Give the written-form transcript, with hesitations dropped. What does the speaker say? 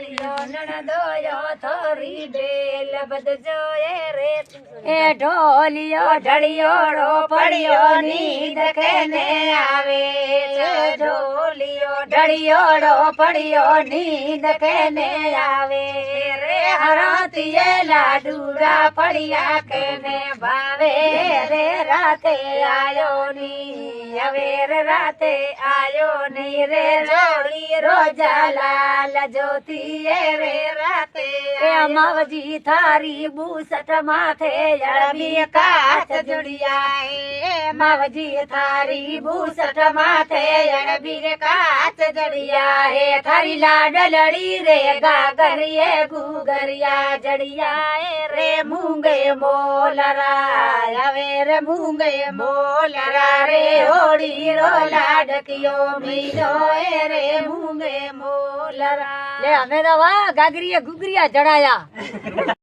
વાળિયો નણદોયો થોરી બેલ બધજો એ રે એ ઢોલિયો ઢળિયોડો પડ્યો નીંદ કેને આવે ઢોલિયો ઢળિયોડો પડ્યો નીંદ કેને આવે રે હરાતીએ લાડુડા પડ્યા કેને ભાવે રે રાતે આયો ની હવે રે રાતે આયો ની રે જોડી રોજા લાલ જ્યોતિએ રે રાતે માવજી થારી બુસટ માથે અળવી કાચ જડિયા માવજી થારી બુસટ માથે અળવી કાચ જડિયા હે થારી લાડલડી રે ગાગરીએ ગુગરિયા જડિયા રે મૂંગે મોલરા હવે રે મૂંગે મોલરા રે હોડી રો લાડકિયો મીરો રે મૂંગે મોલરા લે અમે તો વાહ ગાગરીએ ગુગરિયા જડાયા